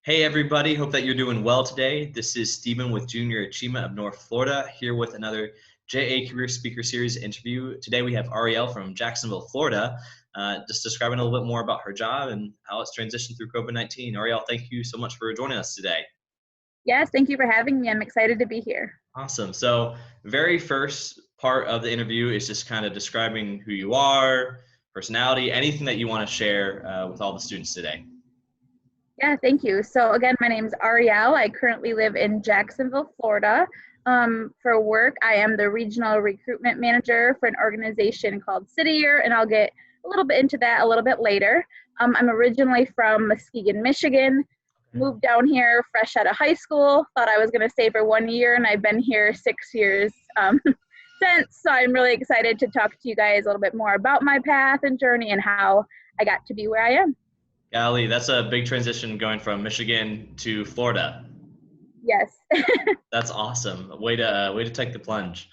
Hey everybody, hope that you're doing well today. This is Stephen with Junior Achievement of North Florida, here with another JA Career Speaker Series interview. Today we have Arielle from Jacksonville, Florida, just describing a little bit more about her job and how it's transitioned through COVID-19. Arielle, thank you so much for joining us today. Yes, thank you for having me. I'm excited to be here. Awesome. So very first part of the interview is just kind of describing who you are, personality, anything that you want to share with all the students today. Yeah, thank you. So again, my name is Arielle. I currently live in Jacksonville, Florida. For work, I am the regional recruitment manager for an organization called City Year, and I'll get a little bit into that a little bit later. I'm originally from Muskegon, Michigan, moved down here fresh out of high school, thought I was going to stay for 1 year, and I've been here 6 years since. So I'm really excited to talk to you guys a little bit more about my path and journey and how I got to be where I am. Golly, that's a big transition going from Michigan to Florida. Yes. That's awesome. Way to take the plunge.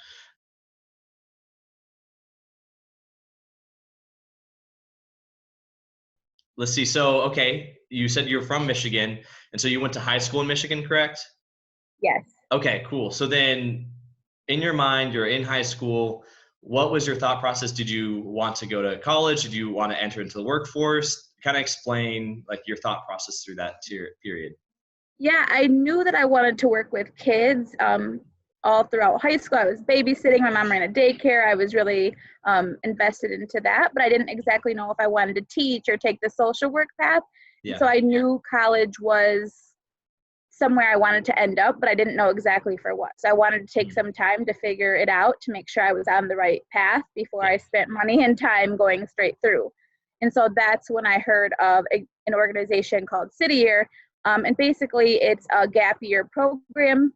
Let's see. So, okay, you said you're from Michigan, and so you went to high school in Michigan, correct? Yes. Okay, cool. So then in your mind, you're in high school. What was your thought process? Did you want to go to college? Did you want to enter into the workforce? Kind of explain like your thought process through that period. Yeah, I knew that I wanted to work with kids all throughout high school. I was babysitting. My mom ran a daycare. I was really invested into that, but I didn't exactly know if I wanted to teach or take the social work path. Yeah. So I knew college was somewhere I wanted to end up, but I didn't know exactly for what. So I wanted to take some time to figure it out to make sure I was on the right path before I spent money and time going straight through. And so that's when I heard of an organization called City Year. And basically, it's a gap year program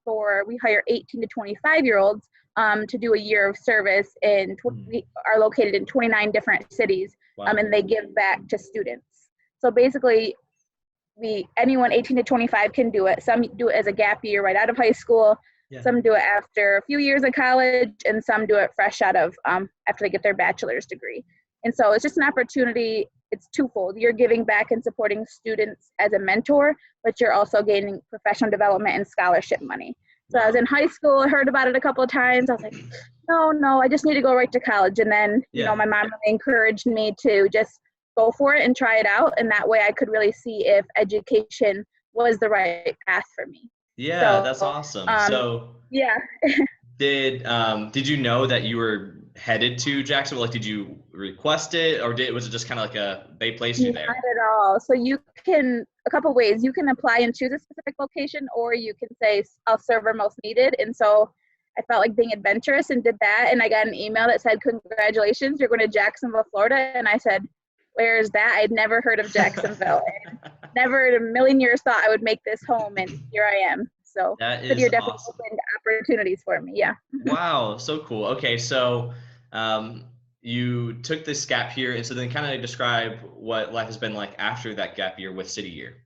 we hire 18 to 25-year-olds to do a year of service. We are located in 29 different cities, and they give back to students. So basically, anyone 18 to 25 can do it. Some do it as a gap year right out of high school. Yeah. Some do it after a few years of college, and some do it fresh out of after they get their bachelor's degree. And so it's just an opportunity. It's twofold. You're giving back and supporting students as a mentor, but you're also gaining professional development and scholarship money. So I was in high school, I heard about it a couple of times. I was like, no, I just need to go right to college. And then, my mom really encouraged me to just go for it and try it out. And that way I could really see if education was the right path for me. Yeah, so, that's awesome. So yeah. Did you know that you were headed to Jacksonville? Like, did you request it, or was it just kind of like they placed you there? Not at all. So you can, a couple ways. You can apply and choose a specific location, or you can say, I'll serve where most needed. And so I felt like being adventurous and did that. And I got an email that said, congratulations, you're going to Jacksonville, Florida. And I said, where's that? I'd never heard of Jacksonville. And never in a million years thought I would make this home. And here I am. So you're definitely awesome. opened opportunities for me. Yeah. Wow. So cool. Okay. So you took this gap year, and so then kind of describe what life has been like after that gap year with City Year.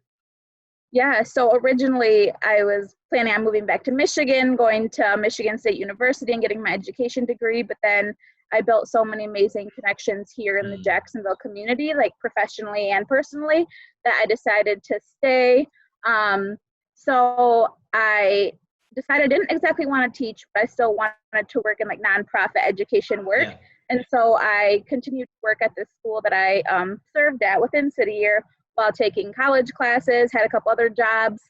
Yeah, so originally I was planning on moving back to Michigan, going to Michigan State University and getting my education degree, but then I built so many amazing connections here in the Jacksonville community, like professionally and personally, that I decided to stay. So I decided I didn't exactly want to teach, but I still wanted to work in like nonprofit education work. Yeah. And so I continued to work at this school that I served at within City Year while taking college classes, had a couple other jobs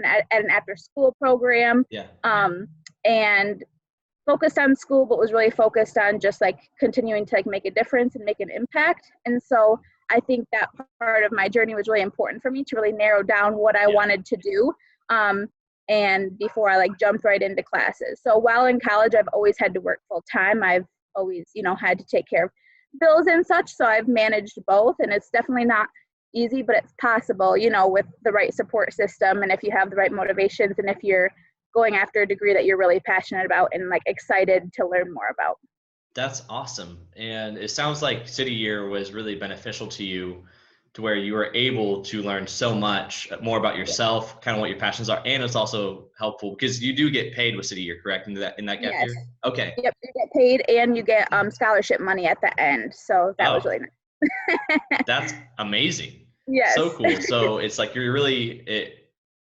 at an after-school program, and focused on school, but was really focused on just like continuing to like make a difference and make an impact. And so I think that part of my journey was really important for me to really narrow down what I wanted to do. And before I like jumped right into classes. So while in college, I've always had to work full time. I've always, had to take care of bills and such. So I've managed both, and it's definitely not easy, but it's possible, with the right support system. And if you have the right motivations, and if you're going after a degree that you're really passionate about and like excited to learn more about. That's awesome. And it sounds like City Year was really beneficial to you, to where you were able to learn so much more about yourself, kind of what your passions are. And it's also helpful because you do get paid with City Year, correct? In that gap year? Okay. Yep, you get paid and you get scholarship money at the end. So that was really nice. That's amazing. Yes. So cool. So it's like you're really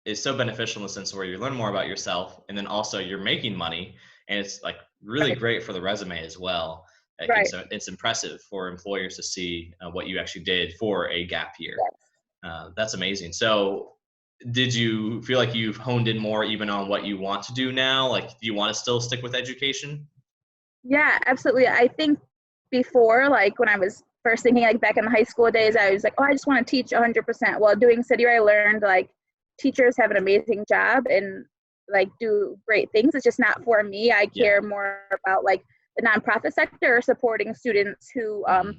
is so beneficial in the sense where you learn more about yourself, and then also you're making money, and it's like really Right. great for the resume as well. Like Right. it's impressive for employers to see what you actually did for a gap year. Yes. That's amazing. So did you feel like you've honed in more even on what you want to do now? Like, do you want to still stick with education? Yeah, absolutely. I think before, like when I was first thinking, like back in the high school days, I was like, oh, I just want to teach 100%. Well, doing City Year, I learned like teachers have an amazing job and like do great things. It's just not for me. I Yeah. care more about like the nonprofit sector, supporting students who Mhm.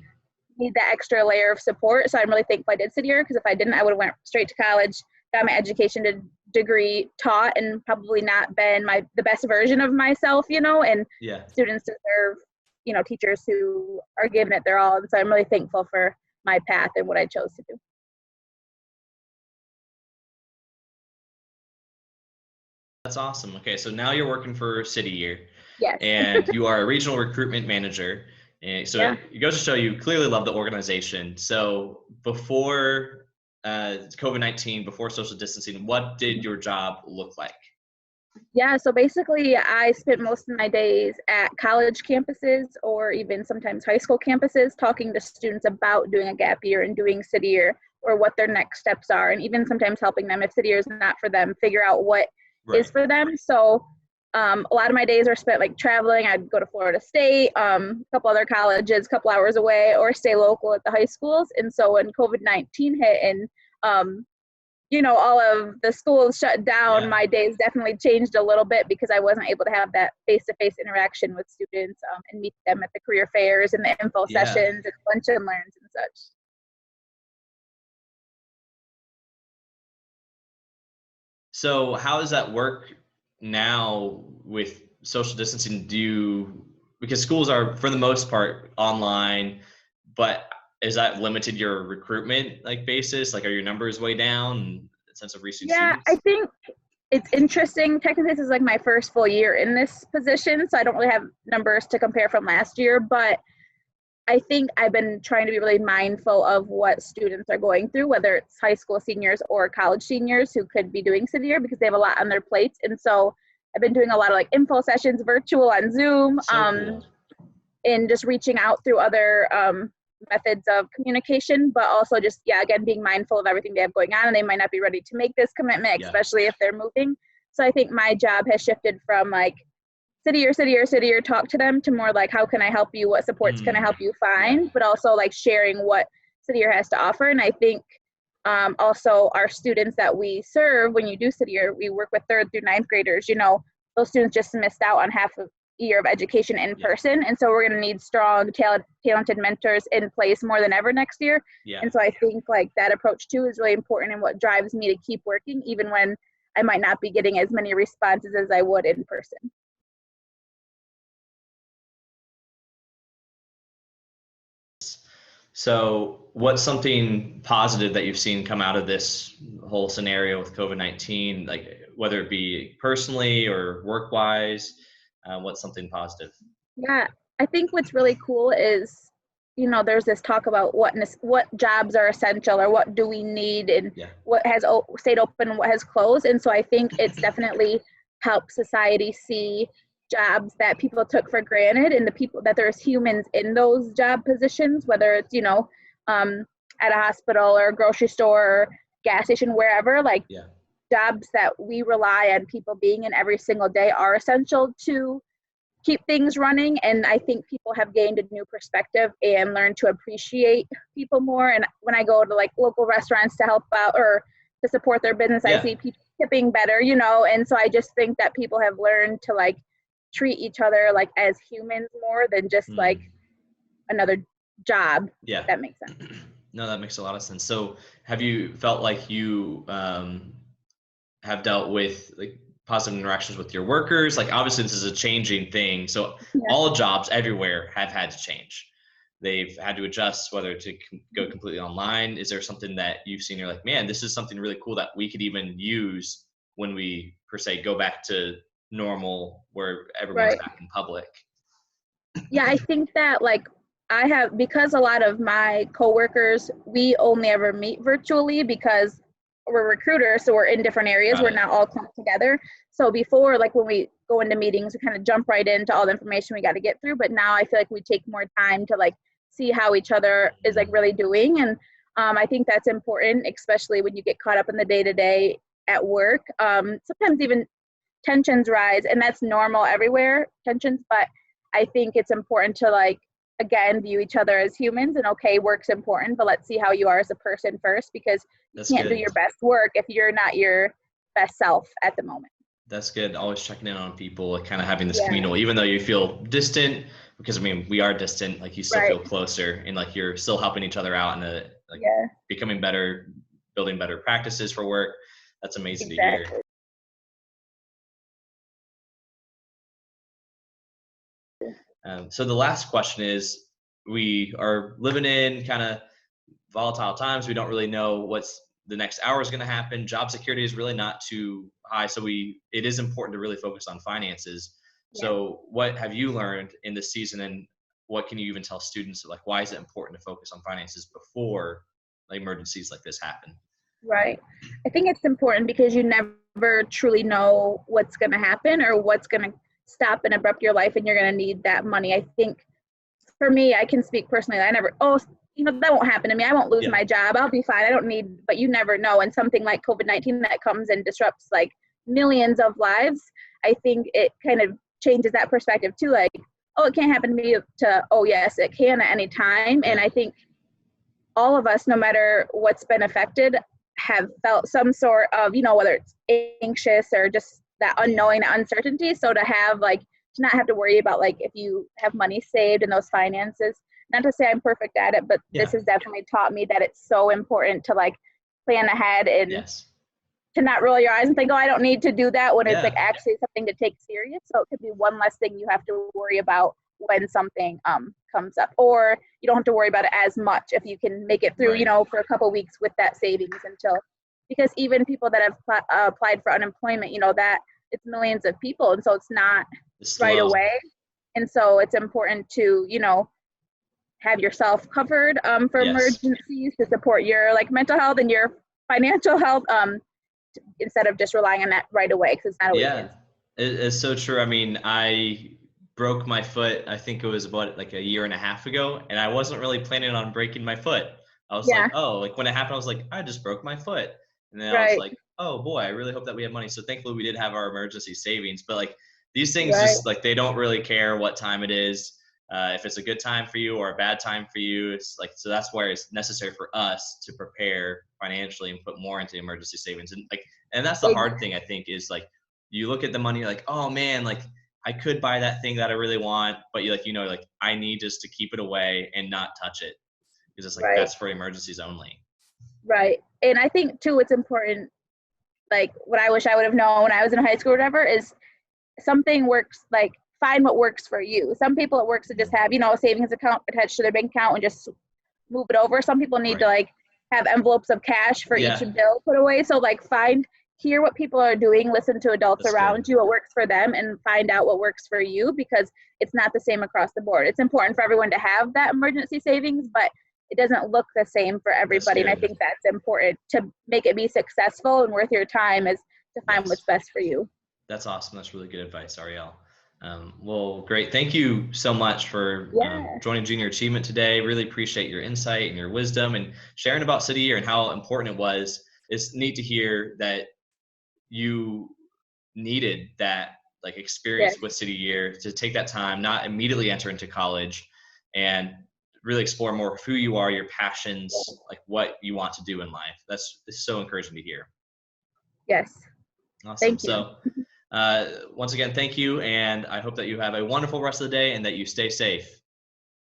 need that extra layer of support. So I'm really thankful I did City Year, because if I didn't, I would have went straight to college, got my education degree, taught, and probably not been the best version of myself, and Yeah. students deserve, teachers who are giving it their all. And so I'm really thankful for my path and what I chose to do. That's awesome. Okay, so now you're working for City Year, Yes. and you are a regional recruitment manager. And so Yeah. it goes to show you clearly love the organization. So before COVID-19, before social distancing, what did your job look like? Yeah, so basically, I spent most of my days at college campuses or even sometimes high school campuses talking to students about doing a gap year and doing City Year, or what their next steps are, and even sometimes helping them, if City Year is not for them, figure out what is Right. for them. So a lot of my days were spent like traveling. I'd go to Florida State, a couple other colleges, a couple hours away, or stay local at the high schools. And so when COVID-19 hit and all of the schools shut down, Yeah. my days definitely changed a little bit, because I wasn't able to have that face-to-face interaction with students, and meet them at the career fairs and the info Yeah. sessions and lunch and learns and such. So how does that work now with social distancing? Because schools are for the most part online, but is that limited your recruitment like basis? Like, are your numbers way down in the sense of reaching Yeah, I students? think it's interesting. Technically, this is like my first full year in this position, so I don't really have numbers to compare from last year, but I think I've been trying to be really mindful of what students are going through, whether it's high school seniors or college seniors who could be doing City Year, because they have a lot on their plates. And so I've been doing a lot of like info sessions virtual on Zoom, So cool. and just reaching out through other methods of communication, but also just, yeah, again, being mindful of everything they have going on, and they might not be ready to make this commitment, Yeah. especially if they're moving. So I think my job has shifted from like City Year, City Year, City Year, talk to them, to more like, how can I help you? What support's going to help you Yeah. find? But also like sharing what City Year has to offer. And I think also our students that we serve, when you do City Year, we work with 3rd through 9th graders. Those students just missed out on half a year of education in Yeah. person. And so we're going to need strong, talented mentors in place more than ever next year. Yeah. And so I think like that approach too is really important, and what drives me to keep working, even when I might not be getting as many responses as I would in person. So what's something positive that you've seen come out of this whole scenario with COVID-19, like whether it be personally or work-wise, what's something positive? Yeah, I think what's really cool is, there's this talk about what jobs are essential, or what do we need, and Yeah. what has stayed open and what has closed. And so I think it's definitely helped society see jobs that people took for granted, and the people that there's humans in those job positions, whether it's, at a hospital or a grocery store or gas station, wherever, like Yeah. jobs that we rely on people being in every single day are essential to keep things running. And I think people have gained a new perspective and learned to appreciate people more. And when I go to like local restaurants to help out or to support their business, I Yeah. see people tipping better, and so I just think that people have learned to like treat each other like as humans more than just like another job. Yeah. If that makes sense. No, that makes a lot of sense. So have you felt like you have dealt with like positive interactions with your workers? Like, obviously this is a changing thing, so Yeah. all jobs everywhere have had to change. They've had to adjust whether to go completely online. Is there something that you've seen, you're like, man, this is something really cool that we could even use when we per se go back to normal, where everyone's Right. back in public? Yeah, I think that like because a lot of my coworkers, we only ever meet virtually, because we're recruiters, so we're in different areas. We're not all clumped together. So before, like when we go into meetings, we kind of jump right into all the information we got to get through. But now I feel like we take more time to like see how each other is like really doing. And I think that's important, especially when you get caught up in the day-to-day at work. Sometimes even tensions rise, and that's normal everywhere, tensions, but I think it's important to like, again, view each other as humans, and okay, work's important, but let's see how you are as a person first, because you can't do your best work if you're not your best self at the moment. That's good. Always checking in on people, like kind of having this communal, even though you feel distant, because I mean, we are distant, like you still feel closer, and like you're still helping each other out and like becoming better, building better practices for work. That's amazing to hear. So the last question is, we are living in kind of volatile times. We don't really know what's the next hour is going to happen. Job security is really not too high. So it is important to really focus on finances. Yeah. So what have you learned in this season, and what can you even tell students? Like, why is it important to focus on finances before like emergencies like this happen? Right. I think it's important because you never truly know what's going to happen or what's going to stop and abrupt your life, and you're going to need that money. I think for me, I can speak personally. I never, that won't happen to me. I won't lose my job. I'll be fine. I don't need, but you never know. And something like COVID-19 that comes and disrupts like millions of lives, I think it kind of changes that perspective too. Like, oh, it can't happen to me, to, oh yes, it can at any time. And I think all of us, no matter what's been affected, have felt some sort of, whether it's anxious or just that unknowing, that uncertainty. So to have like, to not have to worry about like if you have money saved in those finances, not to say I'm perfect at it, but this has definitely taught me that it's so important to like plan ahead and to not roll your eyes and think, oh, I don't need to do that, when it's like actually something to take serious. So it could be one less thing you have to worry about when something comes up, or you don't have to worry about it as much if you can make it through, for a couple weeks with that savings because even people that have applied for unemployment, that it's millions of people. And so it's not right away. And so it's important to, have yourself covered for emergencies, to support your like mental health and your financial health instead of just relying on that right away, because it's not always it's so true. I mean, I broke my foot, I think it was about like a year and a half ago, and I wasn't really planning on breaking my foot. I was like, oh, like when it happened, I was like, I just broke my foot. And then I was like, oh boy, I really hope that we have money. So thankfully we did have our emergency savings, but like these things just like, they don't really care what time it is. If it's a good time for you or a bad time for you, it's like, so that's where it's necessary for us to prepare financially and put more into emergency savings. And that's the hard thing, I think, is like, you look at the money, you're like, oh man, like I could buy that thing that I really want, but you like, I need just to keep it away and not touch it, because it's like, that's for emergencies only. Right. And I think too, it's important, like what I wish I would have known when I was in high school or whatever, is something works, like find what works for you. Some people it works to just have, a savings account attached to their bank account and just move it over. Some people need to like have envelopes of cash for each bill put away. So like hear what people are doing, listen to adults around you, what works for them, and find out what works for you, because it's not the same across the board. It's important for everyone to have that emergency savings, but it doesn't look the same for everybody. And I think that's important to make it be successful and worth your time, is to find what's best for you. That's awesome. That's really good advice, Arielle. Well, great. Thank you so much for joining Junior Achievement today. Really appreciate your insight and your wisdom and sharing about City Year and how important it was. It's neat to hear that you needed that like experience with City Year to take that time, not immediately enter into college, and really explore more of who you are, your passions, like what you want to do in life. It's so encouraging to hear. Yes. Awesome. Thank you. So once again, thank you. And I hope that you have a wonderful rest of the day and that you stay safe.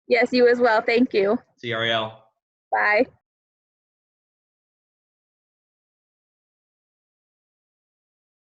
Yes, you as well. Thank you. See you, Arielle. Bye.